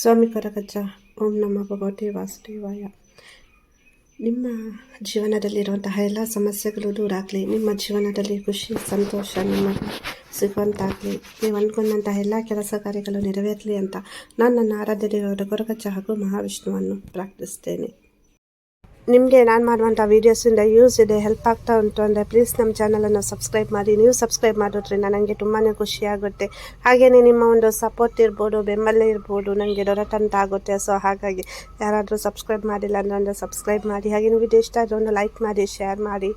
ಸ್ವಾಮಿ ಕರಗಜ್ಜ. ಓಂ ನಮೋ ಭಗವತೆ ವಾಸುದೇವಾಯ. ನಿಮ್ಮ ಜೀವನದಲ್ಲಿರುವಂತಹ ಎಲ್ಲ ಸಮಸ್ಯೆಗಳು ದೂರ ಆಗಲಿ. ನಿಮ್ಮ ಜೀವನದಲ್ಲಿ ಖುಷಿ ಸಂತೋಷ ನಿಮಗೆ ಸಿಗುವಂತಾಗಲಿ. ನೀವು ಅಂದ್ಕೊಂಡಂತಹ ಎಲ್ಲ ಕೆಲಸ ಕಾರ್ಯಗಳು ನೆರವೇರಲಿ ಅಂತ ನಾನು ನನ್ನ ಆರಾಧ್ಯ ದೇವರ ಕೊರಗಜ್ಜ ಹಾಗೂ ಮಹಾವಿಷ್ಣುವನ್ನು ಪ್ರಾರ್ಥಿಸ್ತೇನೆ. ನಿಮಗೆ ನಾನು ಮಾಡುವಂಥ ವೀಡಿಯೋಸಿಂದ ಯೂಸ್ ಇದೆ, ಹೆಲ್ಪ್ ಆಗ್ತಾ ಉಂಟು ಅಂದರೆ ಪ್ಲೀಸ್ ನಮ್ಮ ಚಾನಲನ್ನು ಸಬ್ಸ್ಕ್ರೈಬ್ ಮಾಡಿ. ನೀವು ಸಬ್ಸ್ಕ್ರೈಬ್ ಮಾಡೋದ್ರಿಂದ ನನಗೆ ತುಂಬಾ ಖುಷಿಯಾಗುತ್ತೆ. ಹಾಗೆಯೇ ನಿಮ್ಮ ಒಂದು ಸಪೋರ್ಟ್ ಇರ್ಬೋದು, ಬೆಂಬಲ ಇರ್ಬೋದು, ನನಗೆ ದೊರೆತಂತಾಗುತ್ತೆ. ಸೊ ಹಾಗಾಗಿ ಯಾರಾದರೂ ಸಬ್ಸ್ಕ್ರೈಬ್ ಮಾಡಿಲ್ಲ ಅಂದರೆ ಸಬ್ಸ್ಕ್ರೈಬ್ ಮಾಡಿ. ಹಾಗೆ ನೀವು ವಿಡಿಯೋ ಇಷ್ಟ ಆದರೆ ಒಂದು ಲೈಕ್ ಮಾಡಿ, ಶೇರ್ ಮಾಡಿ.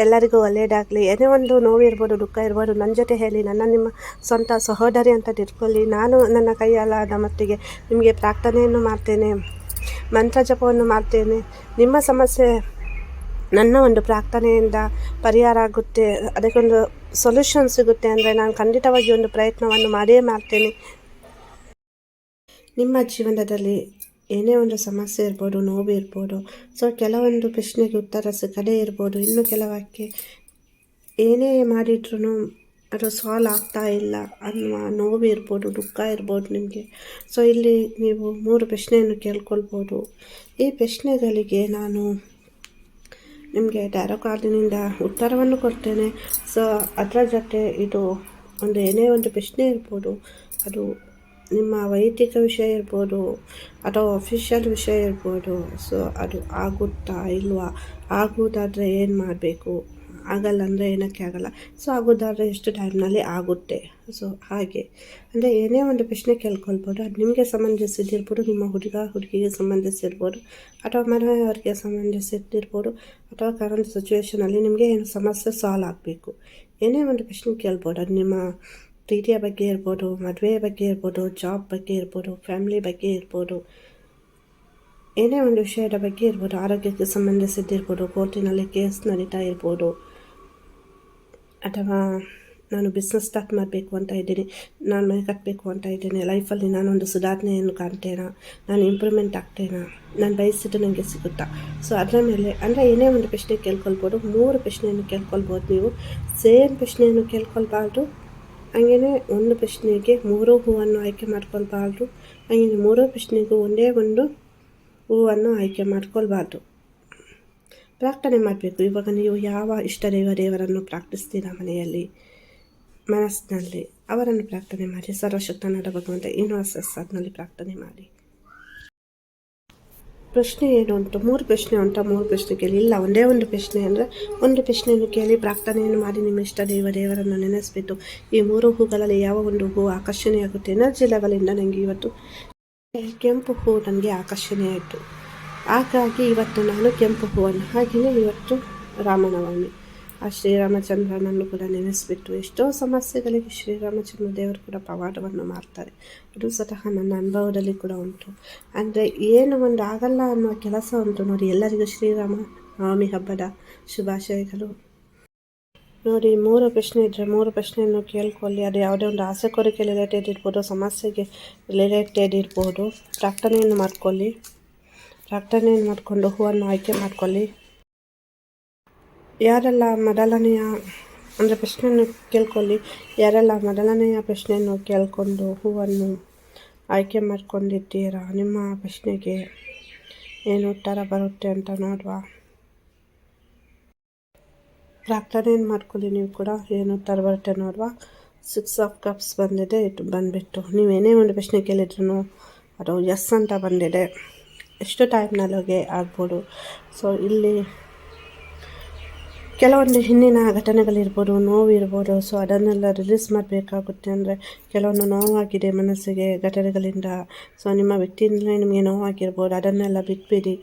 ಎಲ್ಲರಿಗೂ ಒಳ್ಳೆಯದಾಗಲಿ. ಏನೇ ಒಂದು ನೋವು ಇರ್ಬೋದು, ದುಃಖ ಇರ್ಬೋದು, ನನ್ನ ಜೊತೆ ಹೇಳಿ. ನನ್ನ ನಿಮ್ಮ ಸ್ವಂತ ಸಹೋದರಿ ಅಂತ ತಿಳ್ಕೊಳ್ಳಿ. ನಾನು ನನ್ನ ಕೈಯಲ್ಲಾದ ಮಟ್ಟಿಗೆ ನಿಮಗೆ ಪ್ರಾರ್ಥನೆಯನ್ನು ಮಾಡ್ತೇನೆ, ಮಂತ್ರ ಜಪವನ್ನು ಮಾಡ್ತೇನೆ. ನಿಮ್ಮ ಸಮಸ್ಯೆ ನನ್ನ ಒಂದು ಪ್ರಾರ್ಥನೆಯಿಂದ ಪರಿಹಾರ ಆಗುತ್ತೆ, ಅದಕ್ಕೊಂದು ಸೊಲ್ಯೂಷನ್ ಸಿಗುತ್ತೆ ಅಂದರೆ ನಾನು ಖಂಡಿತವಾಗಿ ಒಂದು ಪ್ರಯತ್ನವನ್ನು ಮಾಡಿಯೇ ಮಾಡ್ತೇನೆ. ನಿಮ್ಮ ಜೀವನದಲ್ಲಿ ಏನೇ ಒಂದು ಸಮಸ್ಯೆ ಇರ್ಬೋದು, ನೋವು ಇರ್ಬೋದು, ಸೊ ಕೆಲವೊಂದು ಪ್ರಶ್ನೆಗೆ ಉತ್ತರ ಸಿಗದೇ ಇರ್ಬೋದು, ಇನ್ನು ಕೆಲವಕ್ಕೆ ಏನೇ ಮಾಡಿದ್ರೂ ಅದು ಸಾಲ್ವ್ ಆಗ್ತಾ ಇಲ್ಲ ಅನ್ನುವ ನೋವು ಇರ್ಬೋದು, ದುಃಖ ಇರ್ಬೋದು ನಿಮಗೆ. ಸೊ ಇಲ್ಲಿ ನೀವು 3 ಪ್ರಶ್ನೆಯನ್ನು ಕೇಳ್ಕೊಳ್ಬೋದು. ಈ ಪ್ರಶ್ನೆಗಳಿಗೆ ನಾನು ನಿಮಗೆ ಟ್ಯಾರೋ ಕಾರ್ಡಿನಿಂದ ಉತ್ತರವನ್ನು ಕೊಡ್ತೇನೆ. ಸೊ ಅದರ ಜೊತೆ ಇದು ಒಂದು ಏನೇ ಒಂದು ಪ್ರಶ್ನೆ ಇರ್ಬೋದು, ಅದು ನಿಮ್ಮ ವೈಯಕ್ತಿಕ ವಿಷಯ ಇರ್ಬೋದು ಅಥವಾ ಅಫಿಷಿಯಲ್ ವಿಷಯ ಇರ್ಬೋದು. ಸೊ ಅದು ಆಗುತ್ತಾ ಇಲ್ವಾ, ಆಗುವುದಾದರೆ ಏನು ಮಾಡಬೇಕು, ಆಗಲ್ಲ ಅಂದರೆ ಏನಕ್ಕೆ ಆಗಲ್ಲ, ಸೊ ಆಗೋದಾದರೆ ಎಷ್ಟು ಟೈಮ್ನಲ್ಲಿ ಆಗುತ್ತೆ. ಸೊ ಹಾಗೆ ಅಂದರೆ ಏನೇ ಒಂದು ಪ್ರಶ್ನೆ ಕೇಳ್ಕೊಳ್ಬೋದು. ಅದು ನಿಮಗೆ ಸಂಬಂಧಿಸಿದಿರ್ಬೋದು, ನಿಮ್ಮ ಹುಡುಗಿಗೆ ಸಂಬಂಧಿಸಿರ್ಬೋದು, ಅಥವಾ ಮನೆಯವರಿಗೆ ಸಂಬಂಧಿಸಿದ್ದಿರ್ಬೋದು, ಅಥವಾ ಕರೆಂಟ್ ಸಿಚುವೇಷನಲ್ಲಿ ನಿಮಗೆ ಏನು ಸಮಸ್ಯೆ ಸಾಲ್ವ್ ಆಗಬೇಕು. ಏನೇ ಒಂದು ಪ್ರಶ್ನೆ ಕೇಳ್ಬೋದು. ಅದು ನಿಮ್ಮ ಪ್ರೀತಿಯ ಬಗ್ಗೆ ಇರ್ಬೋದು, ಮದುವೆಯ ಬಗ್ಗೆ ಇರ್ಬೋದು, ಜಾಬ್ ಬಗ್ಗೆ ಇರ್ಬೋದು, ಫ್ಯಾಮಿಲಿ ಬಗ್ಗೆ ಇರ್ಬೋದು, ಏನೇ ಒಂದು ವಿಷಯದ ಬಗ್ಗೆ ಇರ್ಬೋದು, ಆರೋಗ್ಯಕ್ಕೆ ಸಂಬಂಧಿಸಿದ್ದಿರ್ಬೋದು, ಕೋರ್ಟಿನಲ್ಲಿ ಕೇಸ್ ನಡೀತಾ ಇರ್ಬೋದು, ಅಥವಾ ನಾನು ಬಿಸ್ನೆಸ್ ಸ್ಟಾರ್ಟ್ ಮಾಡಬೇಕು ಅಂತ ಇದ್ದೀನಿ, ನಾನು ಮನೆ ಕಟ್ಟಬೇಕು ಅಂತ ಇದ್ದೀನಿ, ಲೈಫಲ್ಲಿ ನಾನೊಂದು ಸುಧಾರಣೆಯನ್ನು ಕಾಣ್ತೇನಾ, ನಾನು ಇಂಪ್ರೂವ್ಮೆಂಟ್ ಆಗ್ತೇನಾ, ನಾನು ಬಯಸಿದ್ದು ನನಗೆ ಸಿಗುತ್ತಾ. ಸೊ ಅದರ ಮೇಲೆ ಅಂದರೆ ಏನೇ ಒಂದು ಪ್ರಶ್ನೆ ಕೇಳ್ಕೊಳ್ಬೋದು. 3 ಪ್ರಶ್ನೆಯನ್ನು ಕೇಳ್ಕೊಳ್ಬೋದು. ನೀವು ಸೇಮ್ ಪ್ರಶ್ನೆಯನ್ನು ಕೇಳ್ಕೊಳ್ಬಾರ್ದು. ಹಾಗೆಯೇ ಒಂದು ಪ್ರಶ್ನೆಗೆ 3 ಹೂವನ್ನು ಆಯ್ಕೆ ಮಾಡ್ಕೊಳ್ಬಾರ್ದು. ಹಾಗೆಯೇ 3 ಪ್ರಶ್ನೆಗೂ ಒಂದೇ ಒಂದು ಹೂವನ್ನು ಆಯ್ಕೆ ಮಾಡ್ಕೊಳ್ಬಾರ್ದು. ಪ್ರಾರ್ಥನೆ ಮಾಡಬೇಕು. ಇವಾಗ ನೀವು ಯಾವ ಇಷ್ಟ ದೇವರನ್ನು ಪ್ರಾರ್ಥಿಸ್ತೀರಾ ಮನೆಯಲ್ಲಿ, ಮನಸ್ಸಿನಲ್ಲಿ ಅವರನ್ನು ಪ್ರಾರ್ಥನೆ ಮಾಡಿ. ಸರ್ವಶಕ್ತನಾದ ಭಗವಂತ ಯೂನಿವರ್ಸಸ್ ಅದರಲ್ಲಿ ಪ್ರಾರ್ಥನೆ ಮಾಡಿ. ಪ್ರಶ್ನೆ ಏನು ಉಂಟು, 3 ಪ್ರಶ್ನೆ ಉಂಟು. 3 ಪ್ರಶ್ನೆ ಕೇಳಿ. ಇಲ್ಲ, ಒಂದೇ ಒಂದು ಪ್ರಶ್ನೆ ಅಂದರೆ ಒಂದು ಪ್ರಶ್ನೆಯನ್ನು ಕೇಳಿ ಪ್ರಾರ್ಥನೆಯನ್ನು ಮಾಡಿ. ನಿಮ್ಮ ಇಷ್ಟ ದೇವರನ್ನು ನೆನೆಸ್ಬಿಟ್ಟು ಈ 3 ಹೂಗಳಲ್ಲಿ ಯಾವ ಒಂದು ಹೂ ಆಕರ್ಷಣೆಯಾಗುತ್ತೆ. ಎನರ್ಜಿ ಲೆವೆಲಿಂದ ನನಗೆ ಇವತ್ತು ಕೆಂಪು ಹೂ ನನಗೆ ಆಕರ್ಷಣೆ ಆಯಿತು, ಹಾಗಾಗಿ ಇವತ್ತು ನಾನು ಕೆಂಪು ಹೂವನ್ನು. ಹಾಗೆಯೇ ಇವತ್ತು ರಾಮನವಮಿ, ಆ ಶ್ರೀರಾಮಚಂದ್ರನನ್ನು ಕೂಡ ನೆನೆಸ್ಬಿಟ್ಟು ಎಷ್ಟೋ ಸಮಸ್ಯೆಗಳಿಗೆ ಶ್ರೀರಾಮಚಂದ್ರ ದೇವರು ಕೂಡ ಪವಾಡವನ್ನು ಮಾಡ್ತಾರೆ. ಅದು ಸ್ವತಃ ನನ್ನ ಅನುಭವದಲ್ಲಿ ಕೂಡ ಉಂಟು. ಅಂದರೆ ಏನು ಒಂದು ಆಗಲ್ಲ ಅನ್ನೋ ಕೆಲಸ ಉಂಟು ನೋಡಿ. ಎಲ್ಲರಿಗೂ ಶ್ರೀರಾಮ ನವಮಿ ಹಬ್ಬದ ಶುಭಾಶಯಗಳು. ನೋಡಿ, 3 ಪ್ರಶ್ನೆ ಇದ್ದರೆ 3 ಪ್ರಶ್ನೆಯನ್ನು ಕೇಳ್ಕೊಳ್ಳಿ. ಅದು ಯಾವುದೇ ಒಂದು ಆಸೆ ಕೋರಿಕೆ ರಿಲೇಟೆಡ್ ಇರ್ಬೋದು, ಸಮಸ್ಯೆಗೆ ರಿಲೇಟೆಡ್ ಇರ್ಬೋದು. ಪ್ರಾರ್ಥನೆಯನ್ನು ಮಾಡ್ಕೊಳ್ಳಿ. ಪ್ರಾರ್ಥನೆಯನ್ನು ಮಾಡಿಕೊಂಡು ಹೂವನ್ನು ಆಯ್ಕೆ ಮಾಡ್ಕೊಳ್ಳಿ. ಯಾರೆಲ್ಲ ಮೊದಲನೆಯ ಅಂದರೆ ಪ್ರಶ್ನೆಯನ್ನು ಕೇಳ್ಕೊಳ್ಳಿ. ಯಾರೆಲ್ಲ ಮೊದಲನೆಯ ಪ್ರಶ್ನೆಯನ್ನು ಕೇಳಿಕೊಂಡು ಹೂವನ್ನು ಆಯ್ಕೆ ಮಾಡ್ಕೊಂಡಿದ್ದೀರಾ, ನಿಮ್ಮ ಪ್ರಶ್ನೆಗೆ ಏನು ಉತ್ತರ ಬರುತ್ತೆ ಅಂತ ನೋಡುವ. ಪ್ರಾರ್ಥನೆಯನ್ನು ಮಾಡ್ಕೊಳ್ಳಿ. ನೀವು ಕೂಡ ಏನು ಉತ್ತರ ಬರುತ್ತೆ ನೋಡುವ. 6 ಆಫ್ ಕಪ್ಸ್ ಬಂದಿದೆ. ಇದು ಬಂದುಬಿಟ್ಟು ನೀವೇನೇ ಒಂದು ಪ್ರಶ್ನೆ ಕೇಳಿದ್ರು ಅದು ಎಸ್ ಅಂತ ಬಂದಿದೆ. ಎಷ್ಟು ಟೈಮ್ನಲ್ಲಿಗೆ ಆಗ್ಬೋದು. ಸೊ ಇಲ್ಲಿ ಕೆಲವೊಂದು ಹಿಂದಿನ ಘಟನೆಗಳಿರ್ಬೋದು, ನೋವು ಇರ್ಬೋದು. ಸೊ ಅದನ್ನೆಲ್ಲ ರಿಲೀಸ್ ಮಾಡಬೇಕಾಗುತ್ತೆ. ಅಂದರೆ ಕೆಲವೊಂದು ನೋವಾಗಿದೆ ಮನಸ್ಸಿಗೆ ಘಟನೆಗಳಿಂದ. ಸೊ ನಿಮ್ಮ ವ್ಯಕ್ತಿಯಿಂದಲೇ ನಿಮಗೆ ನೋವಾಗಿರ್ಬೋದು. ಅದನ್ನೆಲ್ಲ ಬಿಟ್ಬಿಡಿ.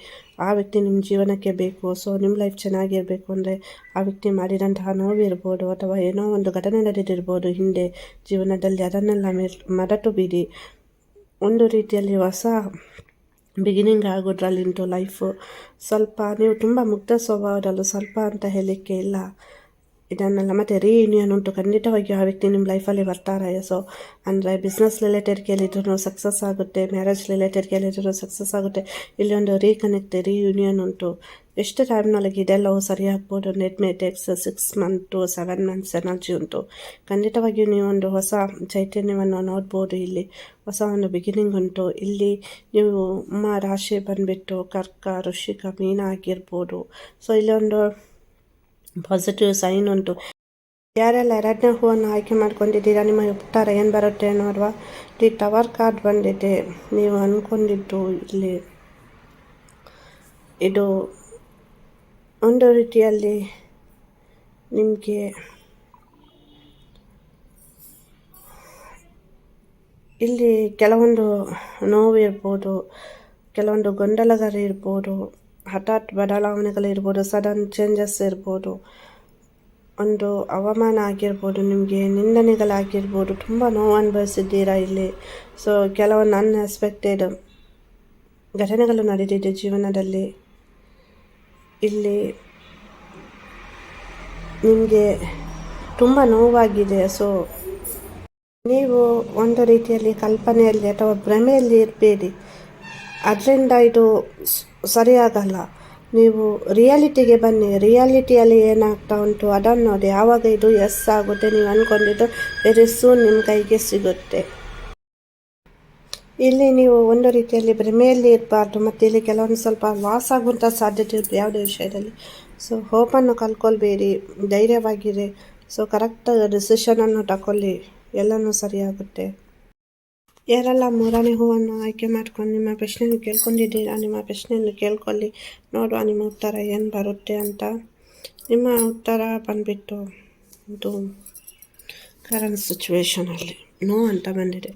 ಆ ವ್ಯಕ್ತಿ ನಿಮ್ಮ ಜೀವನಕ್ಕೆ ಬೇಕು. ಸೊ ನಿಮ್ಮ ಲೈಫ್ ಚೆನ್ನಾಗಿರಬೇಕು ಅಂದರೆ ಆ ವ್ಯಕ್ತಿ ಮಾಡಿದಂತಹ ನೋವಿರ್ಬೋದು, ಅಥವಾ ಏನೋ ಒಂದು ಘಟನೆ ನಡೆದಿರ್ಬೋದು ಹಿಂದೆ ಜೀವನದಲ್ಲಿ. ಅದನ್ನೆಲ್ಲ ಮರೆತು ಬಿಡಿ. ಒಂದು ರೀತಿಯಲ್ಲಿ ಹೊಸ ಬಿಗಿನಿಂಗ್ ಆಗೋದ್ರಲ್ಲಿಂಟು ಲೈಫು. ಸ್ವಲ್ಪ ನೀವು ತುಂಬ ಮುಗ್ಧ ಸ್ವಭಾವದಲ್ಲೂ ಸ್ವಲ್ಪ ಅಂತ ಹೇಳಲಿಕ್ಕೆ ಇಲ್ಲ. ಇದನ್ನೆಲ್ಲ ಮತ್ತು ರೀಯೂನಿಯನ್ ಉಂಟು, ಖಂಡಿತವಾಗಿ ಆ ವ್ಯಕ್ತಿ ನಿಮ್ಮ ಲೈಫಲ್ಲಿ ಬರ್ತಾರೆ. ಸೊ ಅಂದರೆ ಬಿಸ್ನೆಸ್ ರಿಲೇಟೆಡ್ ಕೇಳಿದ್ರು ಸಕ್ಸಸ್ ಆಗುತ್ತೆ, ಮ್ಯಾರೇಜ್ ರಿಲೇಟೆಡ್ ಕೇಳಿದ್ರು ಸಕ್ಸಸ್ ಆಗುತ್ತೆ. ಇಲ್ಲಿ ಒಂದು ರೀಕನೆಕ್ಟ್ ರೀಯೂನಿಯನ್ ಉಂಟು. ಎಷ್ಟು ಟೈಮ್ನೊಳಗೆ ಇದೆಲ್ಲವೂ ಸರಿಯಾಗ್ಬೋದು. Net may takes 6 month to 7 months energy ಉಂಟು. ಖಂಡಿತವಾಗಿಯೂ ನೀವು ಒಂದು ಹೊಸ ಚೈತನ್ಯವನ್ನು ನೋಡ್ಬೋದು. ಇಲ್ಲಿ ಹೊಸ ಒಂದು ಬಿಗಿನಿಂಗ್ ಉಂಟು. ಇಲ್ಲಿ ನೀವು ರಾಶಿ ಬಂದುಬಿಟ್ಟು ಕರ್ಕ, ವೃಶ್ಚಿಕ, ಮೀನ ಆಗಿರ್ಬೋದು. ಸೊ ಇಲ್ಲಿ ಒಂದು ಪಾಸಿಟಿವ್ ಸೈನ್ ಉಂಟು. ಯಾರೆಲ್ಲ 2ನೇ ಹೂವನ್ನು ಆಯ್ಕೆ ಮಾಡ್ಕೊಂಡಿದ್ದೀರಾ, ನಿಮಗೆ ಉತ್ತರ ಏನು ಬರುತ್ತೆ ನೋಡುವ. ದಿ ಟವರ್ ಕಾರ್ಡ್ ಬಂದಿದೆ. ನೀವು ಅಂದ್ಕೊಂಡಿದ್ದು ಇಲ್ಲಿ ಇದು ಒಂದು ರೀತಿಯಲ್ಲಿ ನಿಮಗೆ ಇಲ್ಲಿ ಕೆಲವೊಂದು ನೋವು ಇರ್ಬೋದು, ಕೆಲವೊಂದು ಗೊಂದಲಗಳಿರ್ಬೋದು, ಹಠಾತ್ ಬದಲಾವಣೆಗಳಿರ್ಬೋದು, ಸಡನ್ ಚೇಂಜಸ್ ಇರ್ಬೋದು, ಒಂದು ಅವಮಾನ ಆಗಿರ್ಬೋದು, ನಿಮಗೆ ನಿಂದನೆಗಳಾಗಿರ್ಬೋದು, ತುಂಬ ನೋವು ಅನುಭವಿಸಿದ್ದೀರಾ ಇಲ್ಲಿ. ಸೊ ಕೆಲವೊಂದು ಅನ್ಎಕ್ಸ್ಪೆಕ್ಟೆಡ್ ಘಟನೆಗಳು ನಡೆದಿದೆ ಜೀವನದಲ್ಲಿ. ಇಲ್ಲಿ ನಿಮಗೆ ತುಂಬ ನೋವಾಗಿದೆ. ಸೊ ನೀವು ಒಂದು ರೀತಿಯಲ್ಲಿ ಕಲ್ಪನೆಯಲ್ಲಿ ಅಥವಾ ಭ್ರಮೆಯಲ್ಲಿ ಇರಬೇಡಿ. ಅದರಿಂದ ಇದು ಸರಿಯಾಗಲ್ಲ. ನೀವು ರಿಯಾಲಿಟಿಗೆ ಬನ್ನಿ. ರಿಯಾಲಿಟಿಯಲ್ಲಿ ಏನಾಗ್ತಾ ಉಂಟು ಅದನ್ನು ನೋಡಿ. ಆವಾಗ ಇದು ಎಸ್ ಆಗುತ್ತೆ. ನೀವು ಅಂದ್ಕೊಂಡಿದ್ದು ವೆರಿ ಸೂನ್ ನಿಮ್ಮ ಕೈಗೆ ಸಿಗುತ್ತೆ. ಇಲ್ಲಿ ನೀವು ಒಂದು ರೀತಿಯಲ್ಲಿ ಭ್ರಮೆಯಲ್ಲಿ ಇರಬಾರ್ದು. ಮತ್ತು ಇಲ್ಲಿ ಕೆಲವೊಂದು ಸ್ವಲ್ಪ ಲಾಸ್ ಆಗುವಂಥ ಸಾಧ್ಯತೆ ಇರುತ್ತೆ ಯಾವುದೇ ವಿಷಯದಲ್ಲಿ. ಸೊ ಹೋಪನ್ನು ಕಳ್ಕೊಳ್ಬೇಡಿ, ಧೈರ್ಯವಾಗಿರಿ. ಸೊ ಕರೆಕ್ಟ್ ಡಿಸಿಷನನ್ನು ತಗೊಳ್ಳಿ, ಎಲ್ಲನೂ ಸರಿಯಾಗುತ್ತೆ. ಯಾರೆಲ್ಲ 3ನೇ ಹೂವನ್ನು ಆಯ್ಕೆ ಮಾಡ್ಕೊಂಡು ನಿಮ್ಮ ಪ್ರಶ್ನೆಯನ್ನು ಕೇಳ್ಕೊಂಡಿದ್ದೀರಾ, ನಿಮ್ಮ ಪ್ರಶ್ನೆಯನ್ನು ಕೇಳ್ಕೊಳ್ಳಿ. ನೋಡುವ ನಿಮ್ಮ ಉತ್ತರ ಏನು ಬರುತ್ತೆ ಅಂತ. ನಿಮ್ಮ ಉತ್ತರ ಬಂದುಬಿಟ್ಟು ಇದು ಕರೆಂಟ್ ಸಿಚುವೇಶನಲ್ಲಿ ನೋ ಅಂತ ಬಂದಿದೆ.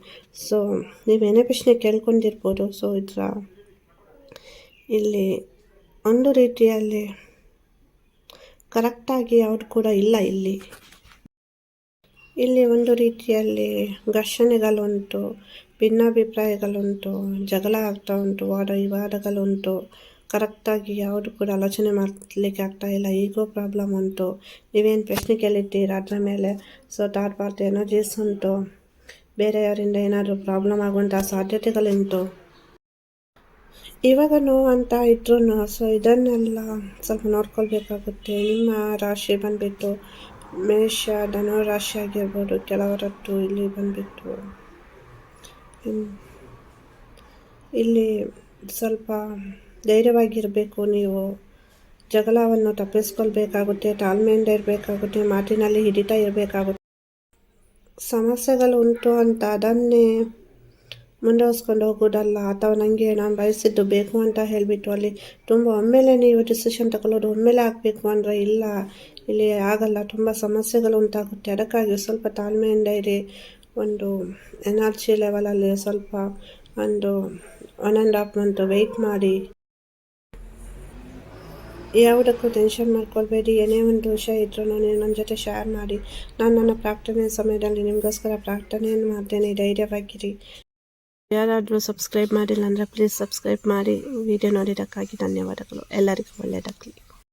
ಸೊ ನೀವೇನೇ ಪ್ರಶ್ನೆ ಕೇಳ್ಕೊಂಡಿರ್ಬೋದು. ಸೊ ಇಲ್ಲಿ ಒಂದು ರೀತಿಯಲ್ಲಿ ಕರೆಕ್ಟಾಗಿ ಯಾವುದು ಕೂಡ ಇಲ್ಲ. ಇಲ್ಲಿ ಒಂದು ರೀತಿಯಲ್ಲಿ ಘರ್ಷಣೆಗಳುಂಟು, ಭಿನ್ನಾಭಿಪ್ರಾಯಗಳುಂಟು, ಜಗಳ ಆಗ್ತಾ ಉಂಟು, ವಿವಾದಗಳುಂಟು. ಕರೆಕ್ಟಾಗಿ ಯಾವುದು ಕೂಡ ಆಲೋಚನೆ ಮಾಡಲಿಕ್ಕೆ ಆಗ್ತಾ ಇಲ್ಲ. ಈಗೋ ಪ್ರಾಬ್ಲಮ್ ಉಂಟು. ನೀವೇನು ಪ್ರಶ್ನೆ ಕೇಳಿದ್ದೀರ ಅದರ ಮೇಲೆ ಸೊ ಥರ್ಡ್ ಪಾರ್ಟಿ ಎನರ್ಜೀಸ್ ಉಂಟು. ಬೇರೆಯವರಿಂದ ಏನಾದರೂ ಪ್ರಾಬ್ಲಮ್ ಆಗುವಂಥ ಸಾಧ್ಯತೆಗಳುಂಟು. ಇವಾಗ ನೋವು ಅಂತ ಇದ್ರೂ ಸೊ ಇದನ್ನೆಲ್ಲ ಸ್ವಲ್ಪ ನೋಡ್ಕೊಳ್ಬೇಕಾಗುತ್ತೆ. ನಿಮ್ಮ ರಾಶಿ ಬಂದುಬಿಟ್ಟು ಮೇಷ, ಧನು ರಾಶಿ ಆಗಿರ್ಬೋದು. ಕೆಲವರದ್ದು ಇಲ್ಲಿ ಬಂದುಬಿಟ್ಟು ಇಲ್ಲಿ ಸ್ವಲ್ಪ ಧೈರ್ಯವಾಗಿರಬೇಕು. ನೀವು ಜಗಳವನ್ನು ತಪ್ಪಿಸ್ಕೊಳ್ಬೇಕಾಗುತ್ತೆ, ತಾಳ್ಮೆಯಿಂದ ಇರಬೇಕಾಗುತ್ತೆ, ಮಾತಿನಲ್ಲಿ ಹಿಡಿತಾ ಇರಬೇಕಾಗುತ್ತೆ. ಸಮಸ್ಯೆಗಳು ಉಂಟು ಅಂತ ಅದನ್ನೇ ಮುಂದುವರಿಸ್ಕೊಂಡು ಹೋಗೋದಲ್ಲ, ಅಥವಾ ನನಗೆ ನಾನು ಬಯಸಿದ್ದು ಬೇಕು ಅಂತ ಹೇಳಿಬಿಟ್ಟು ಅಲ್ಲಿ ತುಂಬ ಒಮ್ಮೆಲೆ ನೀವು ಡಿಸಿಷನ್ ತಗೊಳ್ಳೋದು ಒಮ್ಮೆಲೆ ಆಗಬೇಕು ಅಂದರೆ ಇಲ್ಲ, ಇಲ್ಲಿ ಆಗಲ್ಲ. ತುಂಬ ಸಮಸ್ಯೆಗಳು ಉಂಟಾಗುತ್ತೆ. ಅದಕ್ಕಾಗಿ ಸ್ವಲ್ಪ ತಾಳ್ಮೆಯಿಂದ ಇರಿ. ಒಂದು ಎನರ್ಜಿ ಲೆವೆಲಲ್ಲಿ ಸ್ವಲ್ಪ ಒಂದು 1.5 month ವೆಯ್ಟ್ ಮಾಡಿ. ಯಾವುದಕ್ಕೂ ಟೆನ್ಷನ್ ಮಾಡ್ಕೊಳ್ಬೇಡಿ. ಏನೇ ಒಂದು ವಿಷಯ ಇದ್ರೂ ನನ್ನ ಜೊತೆ ಶೇರ್ ಮಾಡಿ. ನಾನು ನನ್ನ ಪ್ರಾರ್ಥನೆ ಸಮಯದಲ್ಲಿ ನಿಮಗೋಸ್ಕರ ಪ್ರಾರ್ಥನೆಯನ್ನು ಮಾಡ್ತೇನೆ. ಧೈರ್ಯವಾಗಿರಿ. ಯಾರಾದರೂ ಸಬ್ಸ್ಕ್ರೈಬ್ ಮಾಡಿಲ್ಲ ಅಂದರೆ ಪ್ಲೀಸ್ ಸಬ್ಸ್ಕ್ರೈಬ್ ಮಾಡಿ. ವಿಡಿಯೋ ನೋಡಿದ್ದಕ್ಕಾಗಿ ಧನ್ಯವಾದಗಳು. ಎಲ್ಲರಿಗೂ ಒಳ್ಳೆಯದಾಗಲಿ.